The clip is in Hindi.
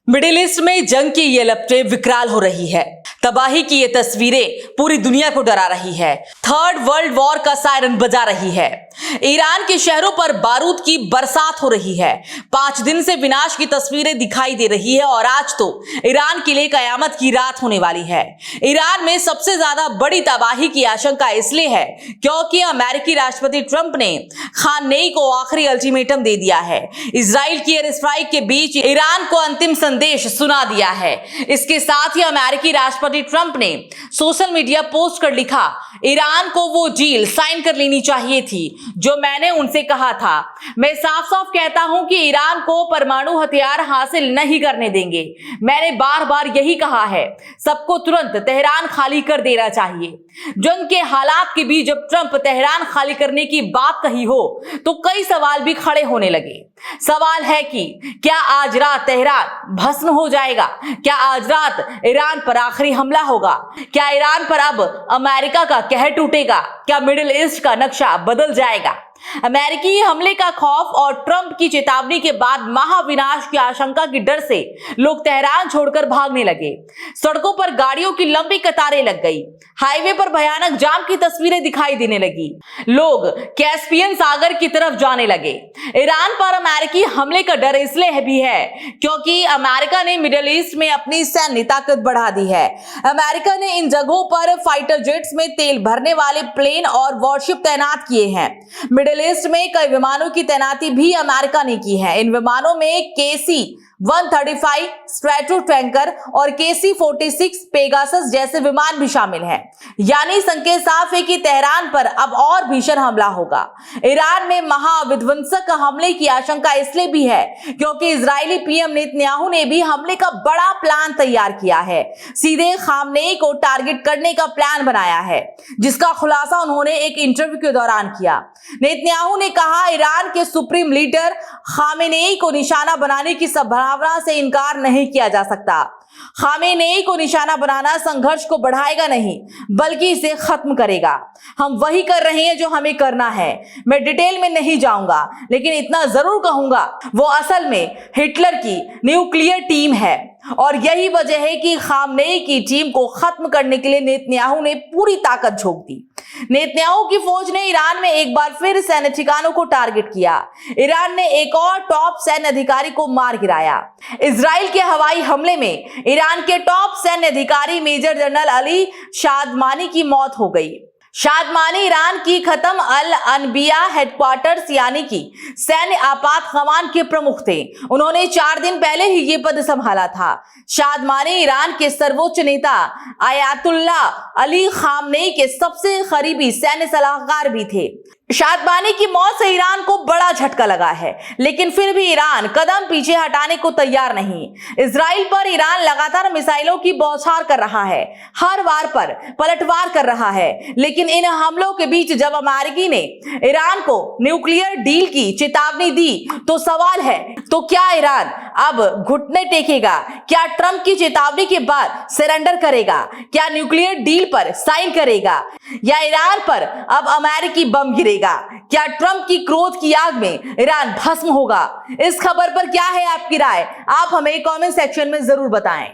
मिडिल ईस्ट में जंग की ये लपटें विकराल हो रही है। तबाही की ये तस्वीरें पूरी दुनिया को डरा रही है। थर्ड वर्ल्ड वॉर का सायरन बजा रही है। ईरान के शहरों पर बारूद की बरसात हो रही है। 5 दिन से विनाश की तस्वीरें दिखाई दे रही है और आज तो ईरान के लिए कयामत की रात होने वाली है। ईरान में सबसे ज्यादा बड़ी तबाही की आशंका इसलिए है क्योंकि अमेरिकी राष्ट्रपति ट्रंप ने खामेनेई को आखिरी अल्टीमेटम दे दिया है। इजराइल की एयर स्ट्राइक के बीच ईरान को अंतिम संदेश सुना दिया है। इसके साथ ही अमेरिकी राष्ट्रपति ट्रंप ने सोशल मीडिया पोस्ट कर लिखा, ईरान को वो डील साइन कर लेनी चाहिए थी जो मैंने उनसे कहा था। मैं साफ साफ कहता हूं कि ईरान को परमाणु हथियार हासिल नहीं करने देंगे। मैंने बार बार यही कहा है, सबको तुरंत तेहरान खाली कर देना चाहिए। जंग के हालात के बीच जब ट्रंप तेहरान खाली करने की बात कही हो तो कई सवाल भी खड़े होने लगे। सवाल है कि क्या आज रात तेहरान भस्म हो जाएगा? क्या आज रात ईरान पर आखिरी हमला होगा? क्या ईरान पर अब अमेरिका का कहर टूटेगा? क्या मिडिल ईस्ट का नक्शा बदल जाएगा? अमेरिकी हमले का खौफ और ट्रंप की चेतावनी के बाद महाविनाश की आशंका के डर से लोग तेहरान छोड़कर भागने लगे। सड़कों पर गाड़ियों की लंबी कतारें लग गई। हाईवे पर भयानक जाम की तस्वीरें दिखाई देने लगी। लोग कैस्पियन सागर की तरफ जाने लगे। ईरान पर अमेरिकी हमले का डर इसलिए भी है क्योंकि अमेरिका ने मिडिल ईस्ट में अपनी सैन्य ताकत बढ़ा दी है। अमेरिका ने इन जगहों पर फाइटर जेट्स में तेल भरने वाले प्लेन और वॉरशिप तैनात किए हैं। मिडिल ईस्ट में कई विमानों की तैनाती भी अमेरिका ने की है। इन विमानों में KC-135 स्ट्रैटो टैंकर और KC-46 पेगासस जैसे विमान भी शामिल हैं। यानी संकेत साफ है कि तेहरान पर अब और भीषण हमला होगा। ईरान में महाविध्वंसक हमले की आशंका इसलिए भी है क्योंकि इजरायली पीएम नेतन्याहू ने भी हमले का बड़ा प्लान तैयार किया है। सीधे खामेनेई को टारगेट करने का प्लान बनाया है, जिसका खुलासा उन्होंने एक इंटरव्यू के दौरान किया। नेतन्याहू ने कहा, ईरान के सुप्रीम लीडर खामेनेई को निशाना बनाने की संभावना से इनकार नहीं किया जा सकता। खामेनेई को निशाना बनाना संघर्ष को बढ़ाएगा नहीं बल्कि इसे खत्म करेगा। हम वही कर रहे हैं जो हमें करना है। मैं डिटेल में नहीं जाऊंगा, लेकिन इतना जरूर कहूंगा, वो असल में हिटलर की न्यूक्लियर टीम है और यही वजह है कि खामेनेई की टीम को खत्म करने के लिए नेतन्याहू ने पूरी ताकत झोंक दी। नेतन्याहू की फौज ने ईरान में एक बार फिर सैन्य ठिकानों को टारगेट किया। ईरान ने एक और टॉप सैन्य अधिकारी को मार गिराया। इजराइल के हवाई हमले में ईरान के टॉप सैन्य अधिकारी मेजर जनरल अली शादमानी की मौत हो गई। शादमानी ईरान की खत्म अल अनबिया हेडक्वार्टर्स यानी कि सैन्य आपात कमान के प्रमुख थे। उन्होंने 4 दिन पहले ही ये पद संभाला था। शादमानी ईरान के सर्वोच्च नेता आयतुल्ला अली खामेनेई के सबसे करीबी सैन्य सलाहकार भी थे। शादमानी की मौत से ईरान को बड़ा झटका लगा है, लेकिन फिर भी ईरान कदम पीछे हटाने को तैयार नहीं। इजराइल पर ईरान लगातार मिसाइलों की बौछार कर रहा है, हर वार पर पलटवार कर रहा है। लेकिन इन हमलों के बीच जब अमेरिकी ने ईरान को न्यूक्लियर डील की चेतावनी दी तो सवाल है, तो क्या ईरान अब घुटने टेकेगा? क्या ट्रंप की चेतावनी के बाद सरेंडर करेगा? क्या न्यूक्लियर डील पर साइन करेगा या ईरान पर अब अमेरिकी बम गिरेगा? क्या ट्रंप की क्रोध की आग में ईरान भस्म होगा? इस खबर पर क्या है आपकी राय? आप हमें कमेंट सेक्शन में जरूर बताएं।